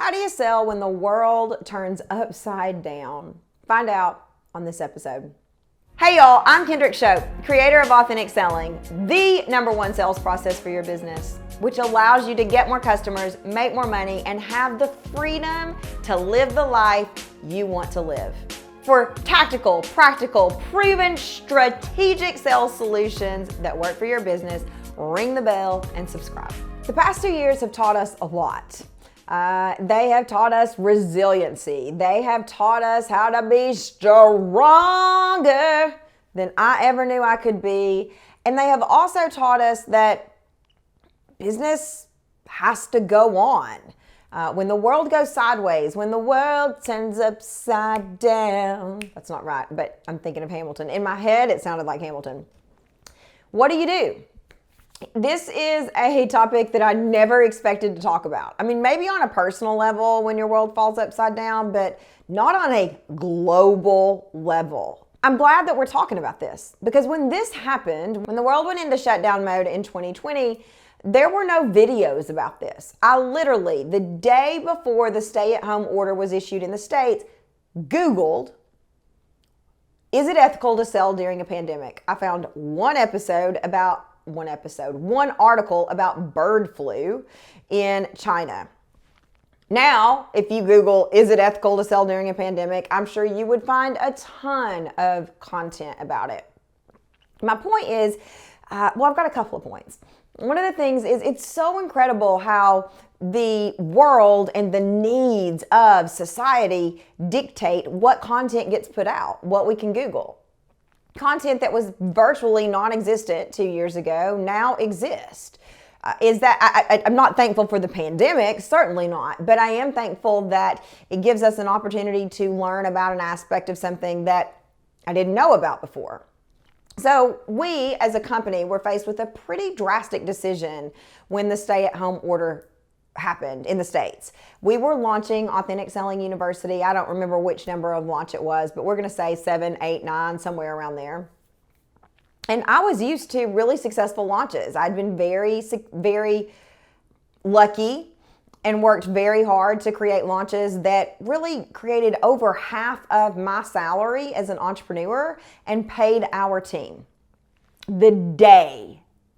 How do you sell when the world turns upside down? Find out on this episode. Hey y'all, I'm Kendrick Shope, creator of Authentic Selling, the #1 sales process for your business, which allows you to get more customers, make more money, and have the freedom to live the life you want to live. For tactical, practical, proven, strategic sales solutions that work for your business, ring the bell and subscribe. The past 2 years have taught us a lot. They have taught us resiliency. They have taught us how to be stronger than I ever knew I could be. And they have also taught us that business has to go on. When the world goes sideways, when the world turns upside down. That's not right, but I'm thinking of Hamilton. In my head, it sounded like Hamilton. What do? This is a topic that I never expected to talk about. I mean, maybe on a personal level when your world falls upside down, but not on a global level. I'm glad that we're talking about this because when this happened, when the world went into shutdown mode in 2020, there were no videos about this. I literally, the day before the stay-at-home order was issued in the States, Googled, is it ethical to sell during a pandemic? I found one article about bird flu in China. Now, if you Google, is it ethical to sell during a pandemic? I'm sure you would find a ton of content about it. My point is, I've got a couple of points. One of the things is it's so incredible how the world and the needs of society dictate what content gets put out, what we can Google. Content that was virtually non-existent 2 years ago now exists. I'm not thankful for the pandemic, certainly not, but I am thankful that it gives us an opportunity to learn about an aspect of something that I didn't know about before. So we as a company were faced with a pretty drastic decision when the stay-at-home order happened in the States. We were launching Authentic Selling University. I don't remember which number of launch it was, but we're going to say 7, 8, 9, somewhere around there. And I was used to really successful launches. I'd been very, very lucky and worked very hard to create launches that really created over half of my salary as an entrepreneur and paid our team. The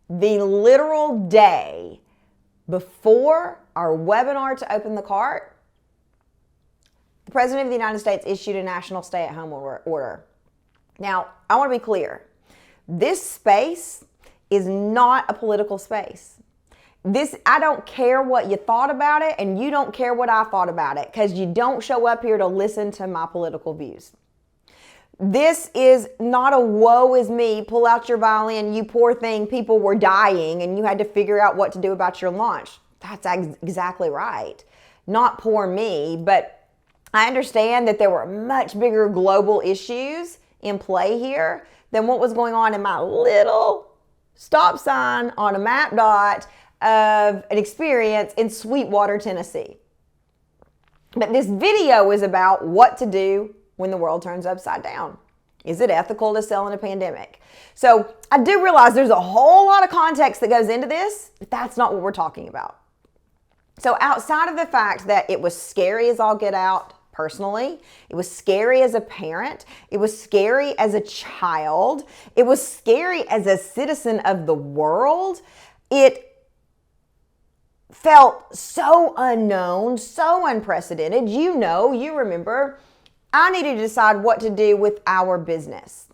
literal day before our webinar to open the cart, the President of the United States issued a national stay-at-home order. Now, I want to be clear. This space is not a political space. I don't care what you thought about it, and you don't care what I thought about it, because you don't show up here to listen to my political views. This is not a woe is me, pull out your violin, you poor thing, people were dying and you had to figure out what to do about your launch. That's exactly right. Not poor me, but I understand that there were much bigger global issues in play here than what was going on in my little stop sign on a map dot of an experience in Sweetwater, Tennessee. But this video is about what to do when the world turns upside down. Is it ethical to sell in a pandemic? So I do realize there's a whole lot of context that goes into this, but that's not what we're talking about. So outside of the fact that it was scary as all get out personally, it was scary as a parent, it was scary as a child, it was scary as a citizen of the world, it felt so unknown, so unprecedented. You remember, I needed to decide what to do with our business.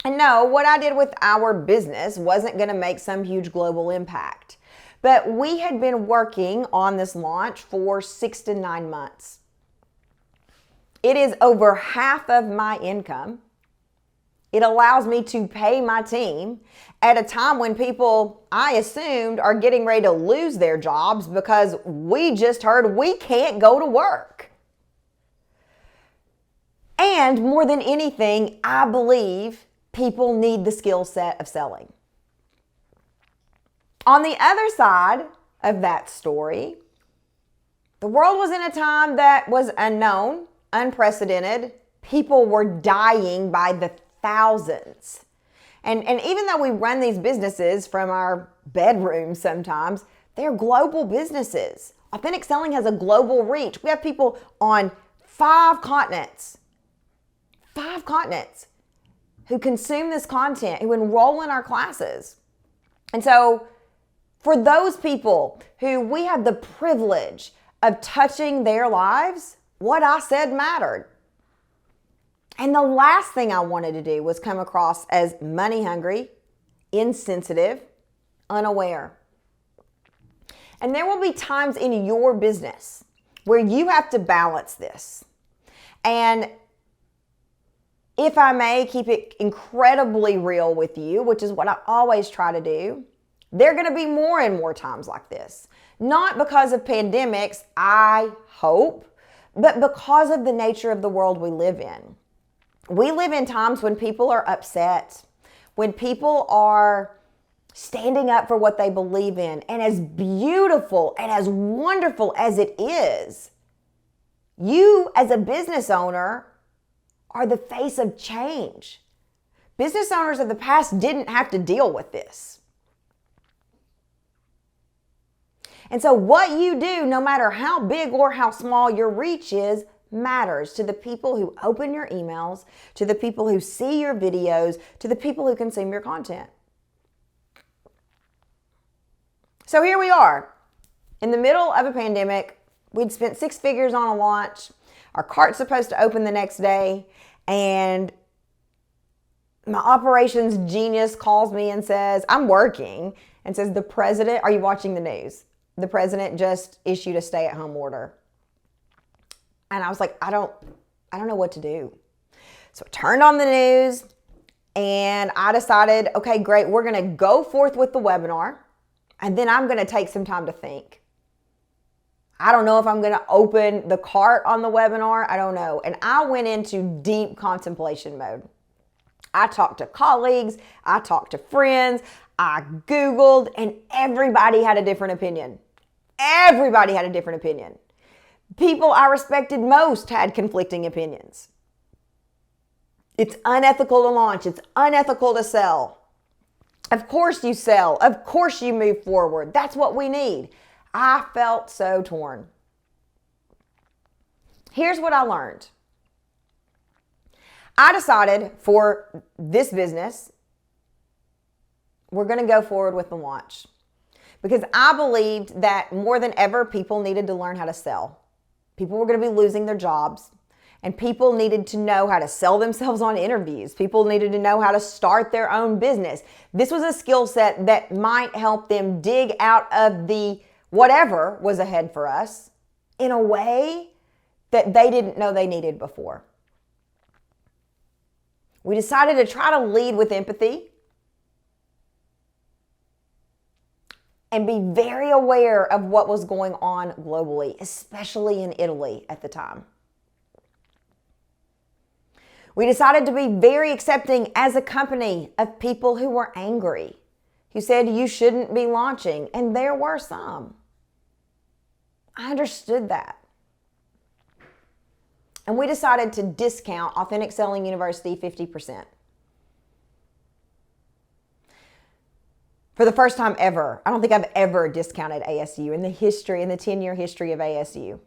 And no, what I did with our business wasn't going to make some huge global impact. But we had been working on this launch for 6 to 9 months. It is over half of my income. It allows me to pay my team at a time when people, I assumed, are getting ready to lose their jobs because we just heard we can't go to work. And more than anything, I believe people need the skill set of selling. On the other side of that story, the world was in a time that was unknown, unprecedented. People were dying by the thousands. And even though we run these businesses from our bedrooms sometimes, they're global businesses. Authentic selling has a global reach. We have people on 5 continents who consume this content, who enroll in our classes. And so for those people who we have the privilege of touching their lives, what I said mattered. And the last thing I wanted to do was come across as money hungry, insensitive, unaware. And there will be times in your business where you have to balance this. And if I may keep it incredibly real with you, which is what I always try to do, there are going to be more and more times like this. Not because of pandemics, I hope, but because of the nature of the world we live in. We live in times when people are upset, when people are standing up for what they believe in. And as beautiful and as wonderful as it is, you as a business owner are the face of change. Business owners of the past didn't have to deal with this. And so what you do, no matter how big or how small your reach is, matters to the people who open your emails, to the people who see your videos, to the people who consume your content. So here we are, in the middle of a pandemic. We'd spent 6 figures on a launch. Our cart's supposed to open the next day, and my operations genius calls me and says, I'm working, and says, the president, are you watching the news? The president just issued a stay-at-home order. And I was like, I don't know what to do. So I turned on the news and I decided, okay, great, we're going to go forth with the webinar, and then I'm going to take some time to think. I don't know if I'm going to open the cart on the webinar. I don't know. And I went into deep contemplation mode. I talked to colleagues. I talked to friends. I Googled, and everybody had a different opinion. Everybody had a different opinion. People I respected most had conflicting opinions. It's unethical to launch. It's unethical to sell. Of course you sell. Of course you move forward. That's what we need. I felt so torn. Here's what I learned. I decided for this business, we're going to go forward with the launch, because I believed that more than ever, people needed to learn how to sell. People were going to be losing their jobs, and people needed to know how to sell themselves on interviews. People needed to know how to start their own business. This was a skill set that might help them dig out of the whatever was ahead for us in a way that they didn't know they needed before. We decided to try to lead with empathy and be very aware of what was going on globally, especially in Italy at the time. We decided to be very accepting as a company of people who were angry, who said you shouldn't be launching, and there were some. I understood that. And we decided to discount Authentic Selling University 50%. For the first time ever. I don't think I've ever discounted ASU in the 10-year history of ASU.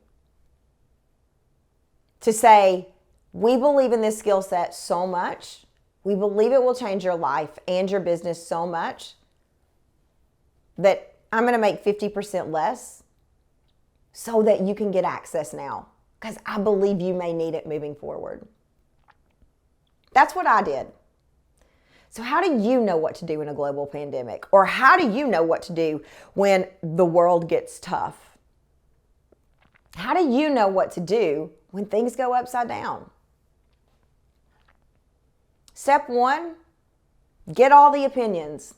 To say, we believe in this skill set so much, we believe it will change your life and your business so much that I'm going to make 50% less so that you can get access now, because I believe you may need it moving forward. That's what I did. So how do you know what to do in a global pandemic? Or how do you know what to do when the world gets tough? How do you know what to do when things go upside down? Step 1, get all the opinions.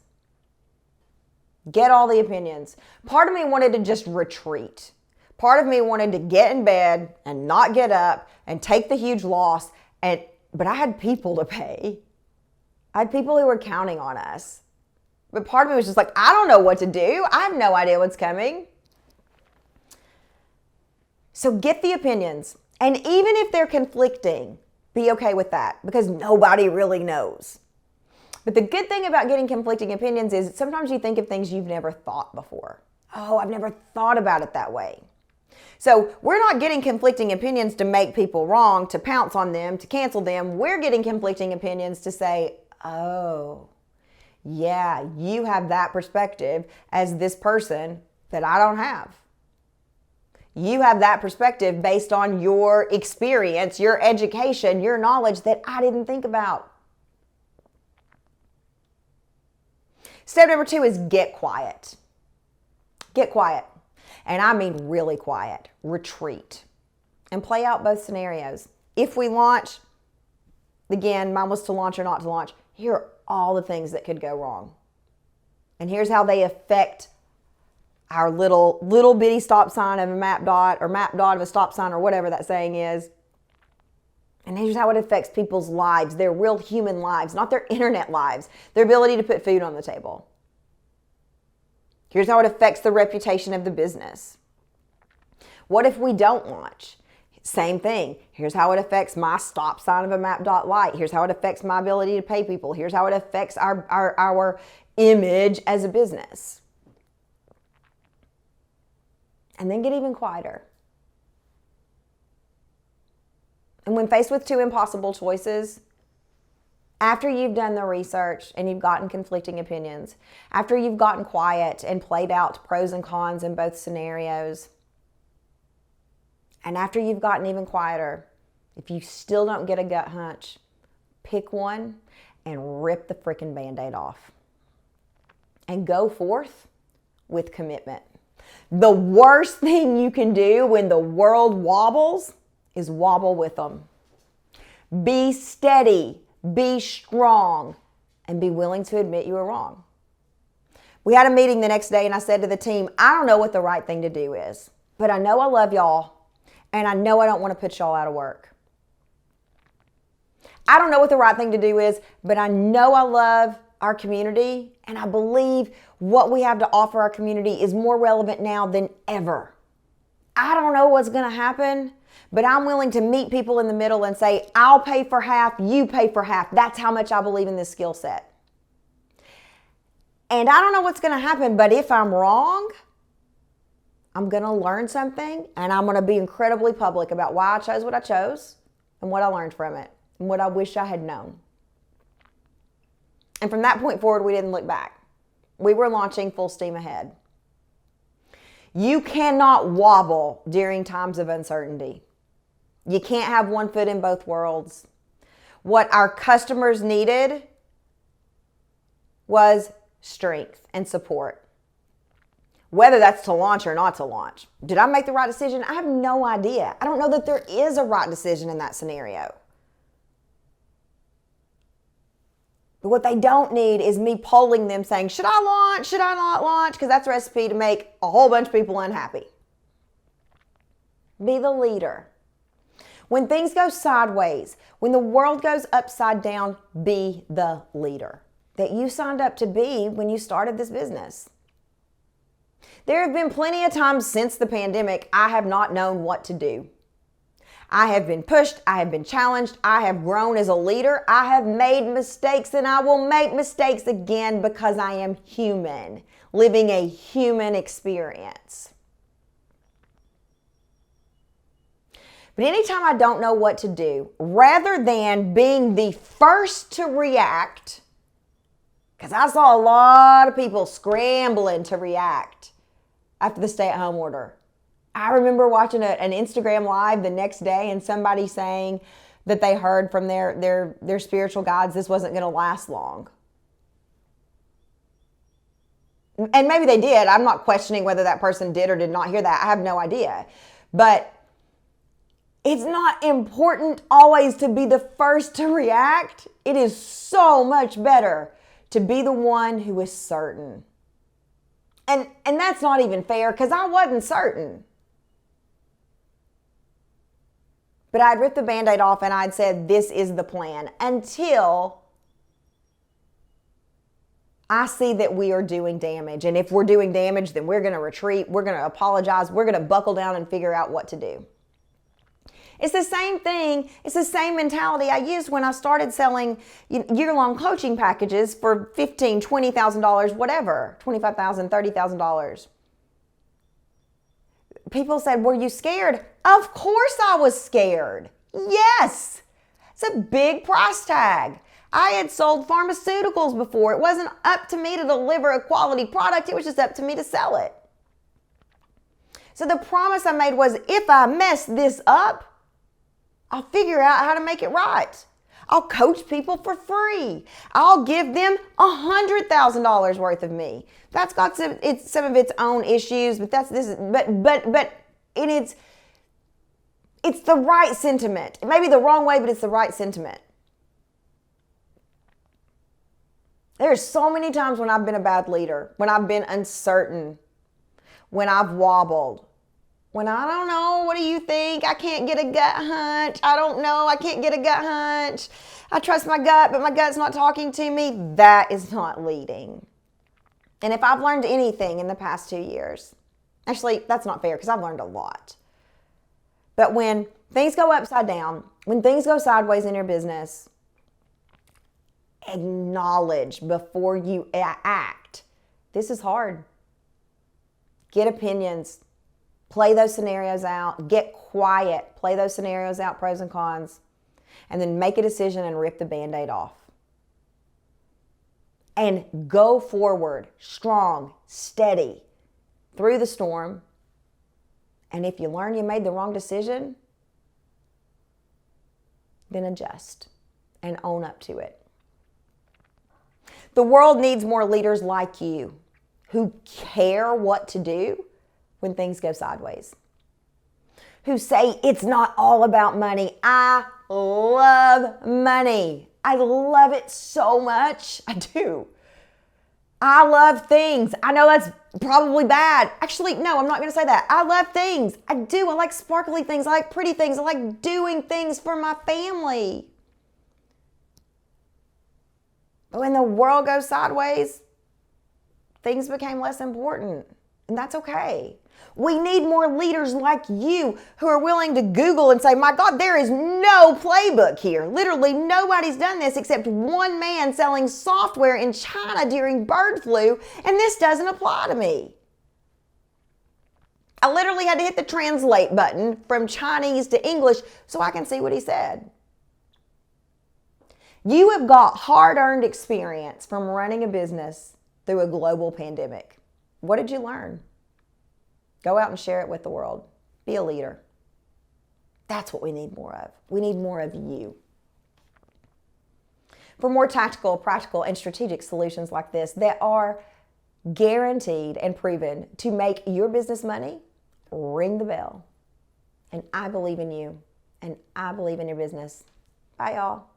Get all the opinions. Part of me wanted to just retreat. Part of me wanted to get in bed and not get up and take the huge loss. But I had people to pay. I had people who were counting on us. But part of me was just like, I don't know what to do. I have no idea what's coming. So get the opinions. And even if they're conflicting, be okay with that, because nobody really knows. But the good thing about getting conflicting opinions is sometimes you think of things you've never thought before. Oh, I've never thought about it that way. So we're not getting conflicting opinions to make people wrong, to pounce on them, to cancel them. We're getting conflicting opinions to say, oh, yeah, you have that perspective as this person that I don't have. You have that perspective based on your experience, your education, your knowledge that I didn't think about. Step number 2 is get quiet. Get quiet. And I mean really quiet. Retreat. And play out both scenarios. If we launch, again, mine was to launch or not to launch. Here are all the things that could go wrong. And here's how they affect our little bitty stop sign of a map dot or map dot of a stop sign or whatever that saying is. And here's how it affects people's lives, their real human lives, not their internet lives, their ability to put food on the table. Here's how it affects the reputation of the business. What if we don't launch? Same thing. Here's how it affects my stop sign of a map dot light. Here's how it affects my ability to pay people. Here's how it affects our image as a business. And then get even quieter. And when faced with 2 impossible choices, after you've done the research and you've gotten conflicting opinions, after you've gotten quiet and played out pros and cons in both scenarios, and after you've gotten even quieter, if you still don't get a gut hunch, pick one and rip the freaking Band-Aid off. And go forth with commitment. The worst thing you can do when the world wobbles is wobble with them. Be steady, be strong, and be willing to admit you were wrong. We had a meeting the next day and I said to the team, I don't know what the right thing to do is, but I know I love y'all and I know I don't want to put y'all out of work. I don't know what the right thing to do is, but I know I love our community and I believe what we have to offer our community is more relevant now than ever. I don't know what's going to happen, but I'm willing to meet people in the middle and say, I'll pay for half, you pay for half. That's how much I believe in this skill set. And I don't know what's going to happen, but if I'm wrong, I'm going to learn something and I'm going to be incredibly public about why I chose what I chose and what I learned from it and what I wish I had known. And from that point forward, we didn't look back. We were launching full steam ahead. You cannot wobble during times of uncertainty. You can't have one foot in both worlds. What our customers needed was strength and support. Whether that's to launch or not to launch. Did I make the right decision? I have no idea. I don't know that there is a right decision in that scenario. But what they don't need is me polling them saying, should I launch? Should I not launch? Because that's a recipe to make a whole bunch of people unhappy. Be the leader. When things go sideways, when the world goes upside down, be the leader that you signed up to be when you started this business. There have been plenty of times since the pandemic I have not known what to do. I have been pushed, I have been challenged, I have grown as a leader, I have made mistakes, and I will make mistakes again because I am human, living a human experience. But anytime I don't know what to do, rather than being the first to react, because I saw a lot of people scrambling to react after the stay-at-home order. I remember watching an Instagram live the next day and somebody saying that they heard from their spiritual guides this wasn't going to last long. And maybe they did. I'm not questioning whether that person did or did not hear that. I have no idea. But it's not important always to be the first to react. It is so much better to be the one who is certain. And that's not even fair because I wasn't certain. But I'd ripped the Band-Aid off and I'd said, this is the plan until I see that we are doing damage. And if we're doing damage, then we're going to retreat. We're going to apologize. We're going to buckle down and figure out what to do. It's the same thing. It's the same mentality I used when I started selling year-long coaching packages for $15,000, $20,000, whatever, $25,000, $30,000. people said, were you scared? Of course I was scared. Yes. It's a big price tag. I had sold pharmaceuticals before. It wasn't up to me to deliver a quality product. It was just up to me to sell it. So the promise I made was, if I mess this up, I'll figure out how to make it right. I'll coach people for free. I'll give them $100,000 worth of me. That's got some of its own issues, but it's the right sentiment. It may be the wrong way, but it's the right sentiment. There's so many times when I've been a bad leader, when I've been uncertain, when I've wobbled, when I don't know, what do you think? I can't get a gut hunch. I don't know, I can't get a gut hunch. I trust my gut, but my gut's not talking to me. That is not leading. And if I've learned anything in the past 2 years, actually, that's not fair because I've learned a lot. But when things go upside down, when things go sideways in your business, acknowledge before you act. This is hard. Get opinions. Play those scenarios out. Get quiet. Play those scenarios out, pros and cons. And then make a decision and rip the Band-Aid off. And go forward, strong, steady, through the storm. And if you learn you made the wrong decision, then adjust and own up to it. The world needs more leaders like you who care what to do when things go sideways, who say it's not all about money. I love money. I love it so much. I do. I love things. I know that's probably bad. Actually, no, I'm not going to say that. I love things. I do. I like sparkly things. I like pretty things. I like doing things for my family. But when the world goes sideways, things became less important. And that's okay. We need more leaders like you who are willing to Google and say, my God, there is no playbook here. Literally nobody's done this except one man selling software in China during bird flu, and this doesn't apply to me. I literally had to hit the translate button from Chinese to English so I can see what he said. You have got hard-earned experience from running a business through a global pandemic. What did you learn? Go out and share it with the world. Be a leader. That's what we need more of. We need more of you. For more tactical, practical, and strategic solutions like this that are guaranteed and proven to make your business money, ring the bell. And I believe in you, and I believe in your business. Bye, y'all.